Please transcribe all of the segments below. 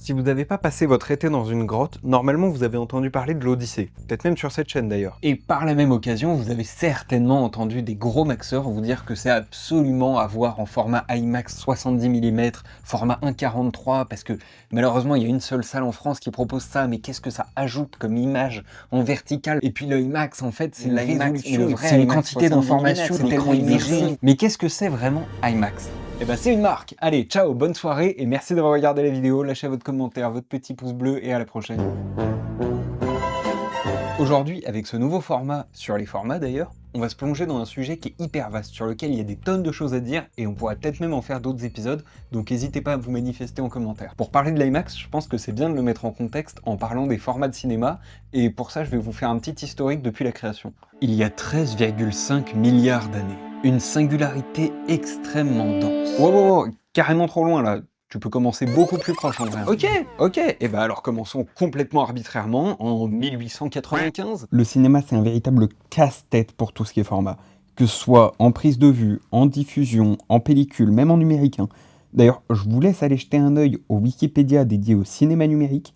Si vous n'avez pas passé votre été dans une grotte, normalement vous avez entendu parler de l'Odyssée, peut-être même sur cette chaîne d'ailleurs. Et par la même occasion, vous avez certainement entendu des gros maxeurs vous dire que c'est absolument à voir en format IMAX 70 mm, format 1.43, parce que malheureusement il y a une seule salle en France qui propose ça, mais qu'est-ce que ça ajoute comme image en vertical? Et puis le IMAX en fait c'est une résolution, c'est une quantité d'informations, c'est tellement immersif. Mais qu'est-ce que c'est vraiment IMAX? Eh ben c'est une marque. Allez, ciao, bonne soirée et merci d'avoir regardé la vidéo. Lâchez votre commentaire, votre petit pouce bleu et à la prochaine. Aujourd'hui, avec ce nouveau format, sur les formats d'ailleurs, on va se plonger dans un sujet qui est hyper vaste, sur lequel il y a des tonnes de choses à dire et on pourrait peut-être même en faire d'autres épisodes, donc n'hésitez pas à vous manifester en commentaire. Pour parler de l'IMAX, je pense que c'est bien de le mettre en contexte en parlant des formats de cinéma, et pour ça je vais vous faire un petit historique depuis la création. Il y a 13,5 milliards d'années. Une singularité extrêmement dense. Wow, carrément trop loin là. Tu peux commencer beaucoup plus proche en vrai. Ok, et bah alors commençons complètement arbitrairement en 1895. Le cinéma c'est un véritable casse-tête pour tout ce qui est format. Que ce soit en prise de vue, en diffusion, en pellicule, même en numérique. D'ailleurs, je vous laisse aller jeter un œil au Wikipédia dédié au cinéma numérique.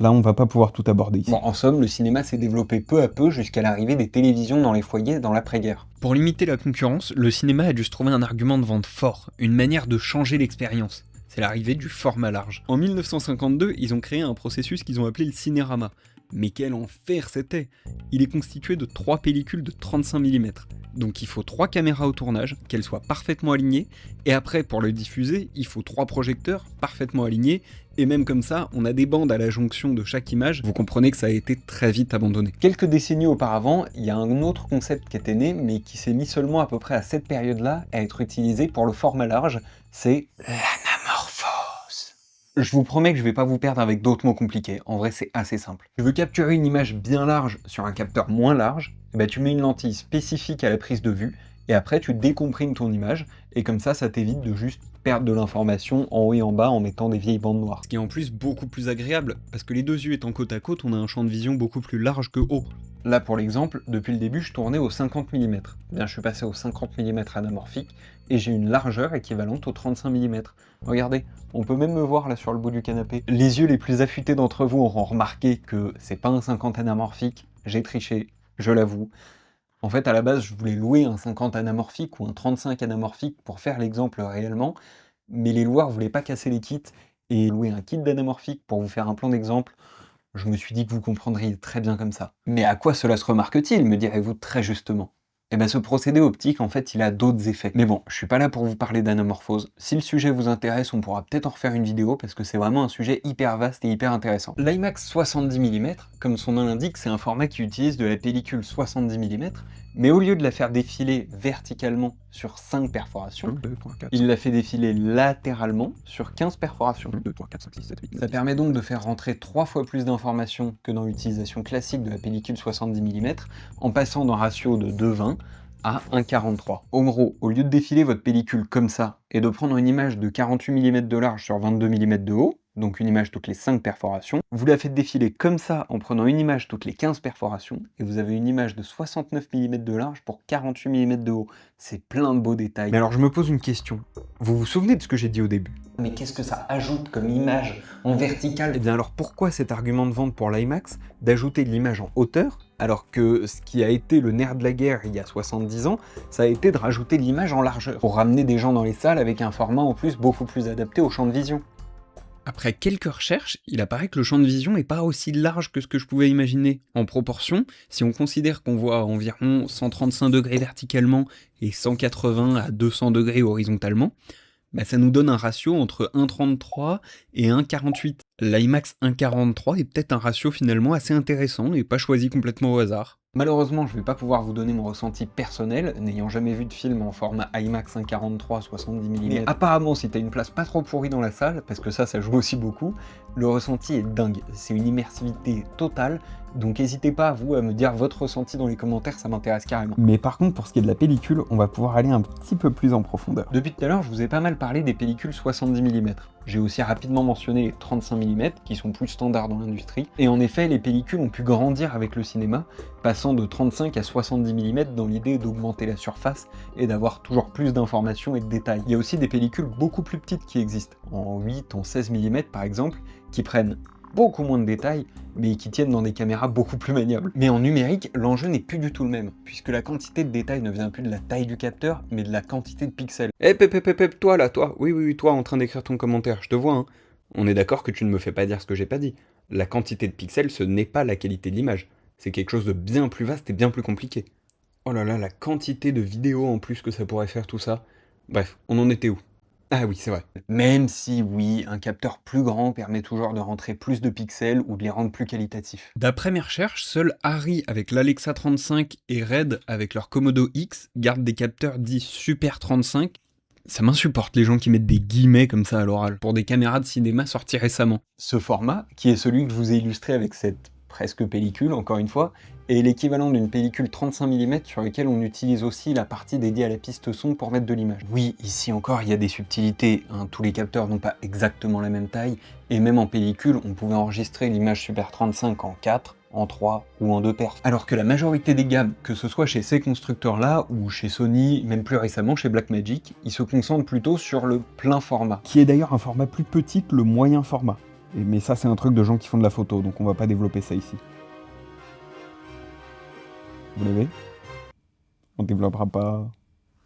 Là, on va pas pouvoir tout aborder ici. Bon, en somme, le cinéma s'est développé peu à peu jusqu'à l'arrivée des télévisions dans les foyers dans l'après-guerre. Pour limiter la concurrence, le cinéma a dû se trouver un argument de vente fort, une manière de changer l'expérience. C'est l'arrivée du format large. En 1952, ils ont créé un processus qu'ils ont appelé le cinérama. Mais quel enfer c'était! Il est constitué de 3 pellicules de 35 mm. Donc il faut 3 caméras au tournage, qu'elles soient parfaitement alignées, et après pour le diffuser, il faut 3 projecteurs parfaitement alignés, et même comme ça, on a des bandes à la jonction de chaque image, vous comprenez que ça a été très vite abandonné. Quelques décennies auparavant, il y a un autre concept qui était né, mais qui s'est mis seulement à peu près à cette période-là à être utilisé pour le format large, c'est l'anamorphose. Je vous promets que je vais pas vous perdre avec d'autres mots compliqués, en vrai c'est assez simple. Tu veux capturer une image bien large sur un capteur moins large, et ben tu mets une lentille spécifique à la prise de vue, et après tu décomprimes ton image, et comme ça t'évite de juste perdre de l'information en haut et en bas en mettant des vieilles bandes noires. Ce qui est en plus beaucoup plus agréable, parce que les deux yeux étant côte à côte, on a un champ de vision beaucoup plus large que haut. Là pour l'exemple, depuis le début je tournais au 50 mm. Bien je suis passé au 50 mm anamorphique, et j'ai une largeur équivalente au 35 mm. Regardez, on peut même me voir là sur le bout du canapé. Les yeux les plus affûtés d'entre vous auront remarqué que c'est pas un 50 anamorphique, j'ai triché, je l'avoue. En fait, à la base, je voulais louer un 50 anamorphique ou un 35 anamorphique pour faire l'exemple réellement, mais les loueurs voulaient pas casser les kits et louer un kit d'anamorphique pour vous faire un plan d'exemple. Je me suis dit que vous comprendriez très bien comme ça. Mais à quoi cela se remarque-t-il, me direz-vous très justement? Eh bien ce procédé optique, en fait, il a d'autres effets. Mais bon, je suis pas là pour vous parler d'anamorphose. Si le sujet vous intéresse, on pourra peut-être en refaire une vidéo, parce que c'est vraiment un sujet hyper vaste et hyper intéressant. L'IMAX 70 mm, comme son nom l'indique, c'est un format qui utilise de la pellicule 70 mm, mais au lieu de la faire défiler verticalement sur 5 perforations, il la fait défiler latéralement sur 15 perforations. 2, 3, 4, 5, 6, 7, 8. Ça permet donc de faire rentrer 3 fois plus d'informations que dans l'utilisation classique de la pellicule 70 mm, en passant d'un ratio de 2,20 à 1,43. En gros, au lieu de défiler votre pellicule comme ça, et de prendre une image de 48 mm de large sur 22 mm de haut, donc une image toutes les 5 perforations, vous la faites défiler comme ça en prenant une image toutes les 15 perforations, et vous avez une image de 69 mm de large pour 48 mm de haut. C'est plein de beaux détails. Mais alors je me pose une question. Vous vous souvenez de ce que j'ai dit au début? Mais qu'est-ce que ça ajoute comme image en vertical? Eh bien alors pourquoi cet argument de vente pour l'IMAX d'ajouter de l'image en hauteur, alors que ce qui a été le nerf de la guerre il y a 70 ans, ça a été de rajouter de l'image en largeur, pour ramener des gens dans les salles avec un format en plus beaucoup plus adapté au champ de vision. Après quelques recherches, il apparaît que le champ de vision n'est pas aussi large que ce que je pouvais imaginer. En proportion, si on considère qu'on voit environ 135 degrés verticalement et 180 à 200 degrés horizontalement, bah ça nous donne un ratio entre 1,33 et 1,48. L'IMAX 1,43 est peut-être un ratio finalement assez intéressant et pas choisi complètement au hasard. Malheureusement, je ne vais pas pouvoir vous donner mon ressenti personnel, n'ayant jamais vu de film en format IMAX 1,43 70 mm. Mais apparemment, si t'as une place pas trop pourrie dans la salle, parce que ça joue aussi beaucoup, le ressenti est dingue. C'est une immersivité totale, donc n'hésitez pas, vous, à me dire votre ressenti dans les commentaires, ça m'intéresse carrément. Mais par contre, pour ce qui est de la pellicule, on va pouvoir aller un petit peu plus en profondeur. Depuis tout à l'heure, je vous ai pas mal parlé des pellicules 70 mm. J'ai aussi rapidement mentionné les 35 mm, qui sont plus standards dans l'industrie. Et en effet, les pellicules ont pu grandir avec le cinéma, passant de 35 à 70 mm dans l'idée d'augmenter la surface et d'avoir toujours plus d'informations et de détails. Il y a aussi des pellicules beaucoup plus petites qui existent, en 8, en 16 mm par exemple, qui prennent beaucoup moins de détails, mais qui tiennent dans des caméras beaucoup plus maniables. Mais en numérique, l'enjeu n'est plus du tout le même, puisque la quantité de détails ne vient plus de la taille du capteur, mais de la quantité de pixels. Eh, pep, toi là, toi. Oui, toi en train d'écrire ton commentaire, je te vois, hein. On est d'accord que tu ne me fais pas dire ce que j'ai pas dit. La quantité de pixels, ce n'est pas la qualité de l'image. C'est quelque chose de bien plus vaste et bien plus compliqué. Oh là là, la quantité de vidéos en plus que ça pourrait faire tout ça. Bref, on en était où? Ah oui, c'est vrai. Même si, oui, un capteur plus grand permet toujours de rentrer plus de pixels ou de les rendre plus qualitatifs. D'après mes recherches, seul Arri avec l'Alexa 35 et Red avec leur Komodo X gardent des capteurs dits Super 35. Ça m'insupporte les gens qui mettent des guillemets comme ça à l'oral pour des caméras de cinéma sorties récemment. Ce format, qui est celui que je vous ai illustré avec cette presque pellicule, encore une fois, est l'équivalent d'une pellicule 35 mm sur laquelle on utilise aussi la partie dédiée à la piste son pour mettre de l'image. Oui, ici encore, il y a des subtilités, hein. Tous les capteurs n'ont pas exactement la même taille, et même en pellicule, on pouvait enregistrer l'image Super 35 en 4, en 3 ou en 2 perfs. Alors que la majorité des gammes, que ce soit chez ces constructeurs-là ou chez Sony, même plus récemment chez Blackmagic, ils se concentrent plutôt sur le plein format. Qui est d'ailleurs un format plus petit que le moyen format. Mais ça, c'est un truc de gens qui font de la photo, donc on va pas développer ça ici. Vous l'avez? On développera pas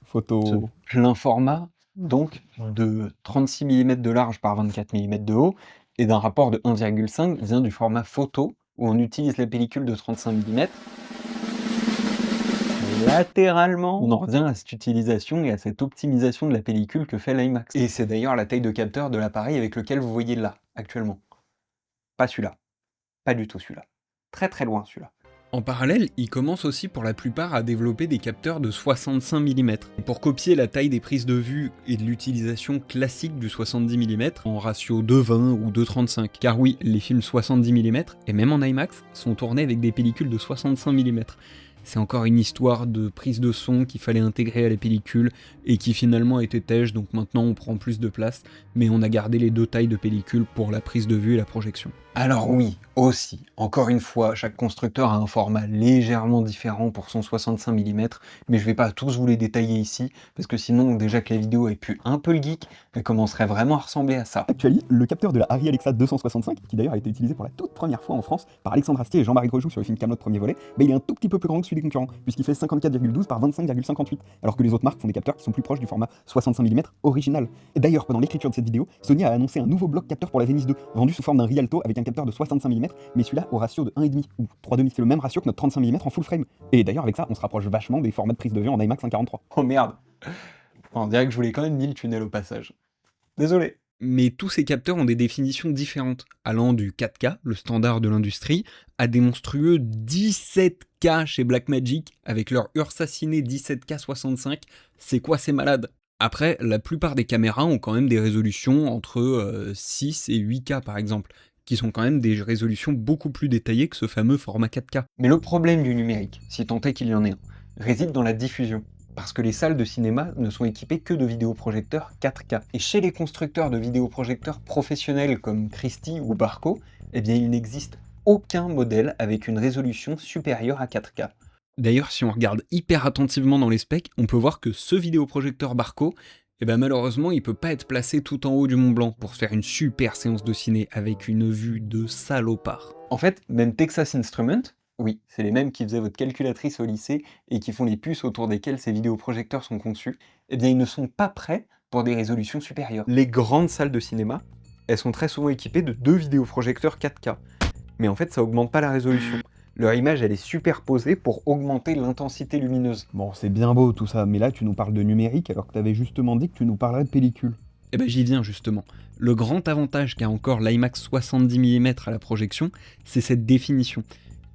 photo. Ce plein format, donc de 36 mm de large par 24 mm de haut, et d'un rapport de 1,5 vient du format photo, où on utilise la pellicule de 35 mm. Latéralement, on en revient à cette utilisation et à cette optimisation de la pellicule que fait l'IMAX. Et c'est d'ailleurs la taille de capteur de l'appareil avec lequel vous voyez là, actuellement. Pas celui-là. Pas du tout celui-là. Très très loin celui-là. En parallèle, ils commencent aussi pour la plupart à développer des capteurs de 65 mm, pour copier la taille des prises de vue et de l'utilisation classique du 70 mm en ratio 2,20 ou 2,35. Car oui, les films 70 mm, et même en IMAX, sont tournés avec des pellicules de 65 mm. C'est encore une histoire de prise de son qu'il fallait intégrer à la pellicule et qui finalement a été têche, donc maintenant on prend plus de place, mais on a gardé les deux tailles de pellicule pour la prise de vue et la projection. Alors oui, aussi, encore une fois, chaque constructeur a un format légèrement différent pour son 65 mm, mais je vais pas tous vous les détailler ici, parce que sinon, déjà que la vidéo est pu un peu le geek, elle commencerait vraiment à ressembler à ça. Actually, le capteur de la Arri Alexa 265, qui d'ailleurs a été utilisé pour la toute première fois en France par Alexandre Astier et Jean-Marie Grosjou sur le film Kaamelott premier volet, il est un tout petit peu plus grand que celui des concurrents, puisqu'il fait 54,12 par 25,58, alors que les autres marques font des capteurs qui sont plus proches du format 65 mm original. Et d'ailleurs, pendant l'écriture de cette vidéo, Sony a annoncé un nouveau bloc capteur pour la Venice 2, vendu sous forme d'un Rialto avec un capteur de 65 mm, mais celui-là au ratio de 1,5 ou 3,5. C'est le même ratio que notre 35 mm en full frame. Et d'ailleurs, avec ça, on se rapproche vachement des formats de prise de vue en IMAX 1.43. Oh merde. On dirait que je voulais quand même mis le tunnel au passage. Désolé. Mais tous ces capteurs ont des définitions différentes, allant du 4K, le standard de l'industrie, à des monstrueux 17K chez Blackmagic, avec leur Ursa Ciné 17K 65. C'est quoi ces malades? Après, la plupart des caméras ont quand même des résolutions entre 6 et 8K par exemple, qui sont quand même des résolutions beaucoup plus détaillées que ce fameux format 4K. Mais le problème du numérique, si tant est qu'il y en ait un, réside dans la diffusion. Parce que les salles de cinéma ne sont équipées que de vidéoprojecteurs 4K. Et chez les constructeurs de vidéoprojecteurs professionnels comme Christie ou Barco, eh bien il n'existe aucun modèle avec une résolution supérieure à 4K. D'ailleurs, si on regarde hyper attentivement dans les specs, on peut voir que ce vidéoprojecteur Barco, malheureusement, il peut pas être placé tout en haut du Mont Blanc pour faire une super séance de ciné avec une vue de salopard. En fait, même Texas Instruments, oui, c'est les mêmes qui faisaient votre calculatrice au lycée et qui font les puces autour desquelles ces vidéoprojecteurs sont conçus, eh bien ils ne sont pas prêts pour des résolutions supérieures. Les grandes salles de cinéma, elles sont très souvent équipées de 2 vidéoprojecteurs 4K. Mais en fait, ça augmente pas la résolution. Leur image, elle est superposée pour augmenter l'intensité lumineuse. Bon, c'est bien beau tout ça, mais là tu nous parles de numérique alors que t'avais justement dit que tu nous parlerais de pellicule. J'y viens justement. Le grand avantage qu'a encore l'IMAX 70 mm à la projection, c'est cette définition.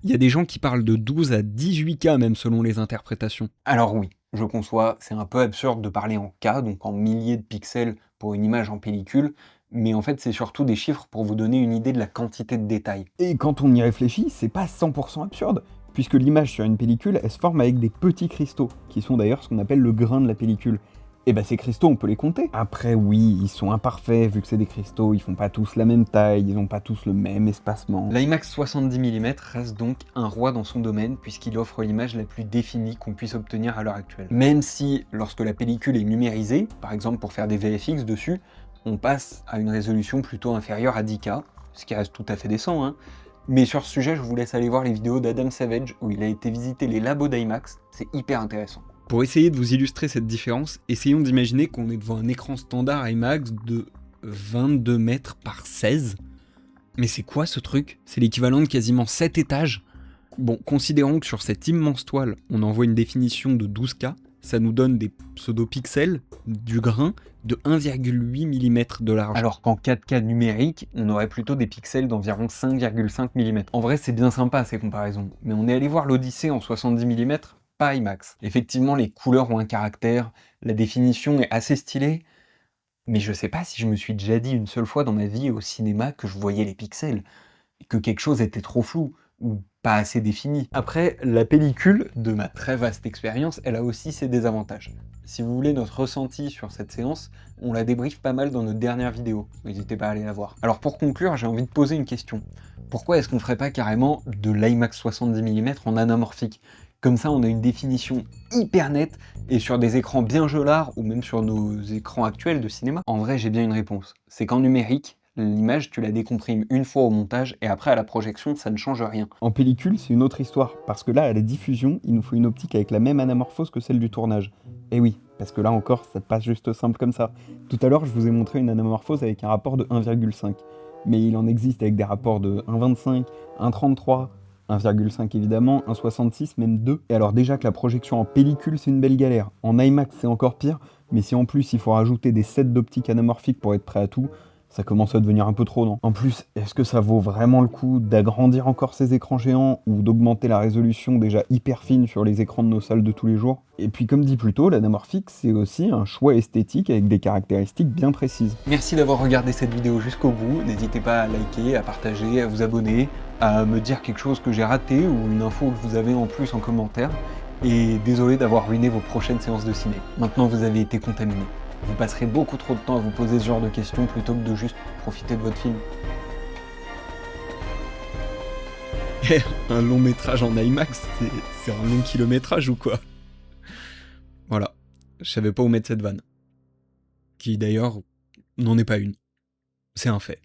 Il y a des gens qui parlent de 12 à 18K même selon les interprétations. Alors oui, je conçois, c'est un peu absurde de parler en K, donc en milliers de pixels pour une image en pellicule, mais en fait c'est surtout des chiffres pour vous donner une idée de la quantité de détails. Et quand on y réfléchit, c'est pas 100% absurde, puisque l'image sur une pellicule, elle se forme avec des petits cristaux, qui sont d'ailleurs ce qu'on appelle le grain de la pellicule. Et ces cristaux, on peut les compter. Après, oui, ils sont imparfaits, vu que c'est des cristaux, ils font pas tous la même taille, ils ont pas tous le même espacement. L'IMAX 70 mm reste donc un roi dans son domaine, puisqu'il offre l'image la plus définie qu'on puisse obtenir à l'heure actuelle. Même si, lorsque la pellicule est numérisée, par exemple pour faire des VFX dessus, on passe à une résolution plutôt inférieure à 10K, ce qui reste tout à fait décent, hein. Mais sur ce sujet, je vous laisse aller voir les vidéos d'Adam Savage, où il a été visiter les labos d'IMAX, c'est hyper intéressant. Pour essayer de vous illustrer cette différence, essayons d'imaginer qu'on est devant un écran standard IMAX de 22 mètres par 16. Mais c'est quoi ce truc? C'est l'équivalent de quasiment 7 étages. Bon, considérons que sur cette immense toile, on envoie une définition de 12K, ça nous donne des pseudo-pixels, du grain, de 1,8 mm de large. Alors qu'en 4K numérique, on aurait plutôt des pixels d'environ 5,5 mm. En vrai, c'est bien sympa ces comparaisons, mais on est allé voir l'Odyssée en 70 mm, pas IMAX. Effectivement, les couleurs ont un caractère, la définition est assez stylée, mais je sais pas si je me suis déjà dit une seule fois dans ma vie au cinéma que je voyais les pixels, et que quelque chose était trop flou, ou pas assez défini. Après, la pellicule, de ma très vaste expérience, elle a aussi ses désavantages. Si vous voulez notre ressenti sur cette séance, on la débriefe pas mal dans notre dernière vidéo, n'hésitez pas à aller la voir. Alors pour conclure, j'ai envie de poser une question. Pourquoi est-ce qu'on ferait pas carrément de l'IMAX 70 mm en anamorphique? Comme ça, on a une définition hyper nette, et sur des écrans bien gelards, ou même sur nos écrans actuels de cinéma. En vrai, j'ai bien une réponse. C'est qu'en numérique, l'image, tu la décomprimes une fois au montage, et après à la projection, ça ne change rien. En pellicule, c'est une autre histoire, parce que là, à la diffusion, il nous faut une optique avec la même anamorphose que celle du tournage. Et oui, parce que là encore, ça passe juste simple comme ça. Tout à l'heure, je vous ai montré une anamorphose avec un rapport de 1,5. Mais il en existe avec des rapports de 1,25, 1,33, 1,5 évidemment, 1,66, même 2. Et alors déjà que la projection en pellicule, c'est une belle galère. En IMAX, c'est encore pire, mais si en plus il faut rajouter des sets d'optique anamorphique pour être prêt à tout, ça commence à devenir un peu trop, non? En plus, est-ce que ça vaut vraiment le coup d'agrandir encore ces écrans géants ou d'augmenter la résolution déjà hyper fine sur les écrans de nos salles de tous les jours? Et puis comme dit plus tôt, l'anamorphique, c'est aussi un choix esthétique avec des caractéristiques bien précises. Merci d'avoir regardé cette vidéo jusqu'au bout, n'hésitez pas à liker, à partager, à vous abonner, à me dire quelque chose que j'ai raté ou une info que vous avez en plus en commentaire. Et désolé d'avoir ruiné vos prochaines séances de ciné. Maintenant vous avez été contaminé. Vous passerez beaucoup trop de temps à vous poser ce genre de questions plutôt que de juste profiter de votre film. Un long métrage en IMAX, c'est un long kilométrage ou quoi? Voilà, je savais pas où mettre cette vanne. Qui d'ailleurs n'en est pas une. C'est un fait.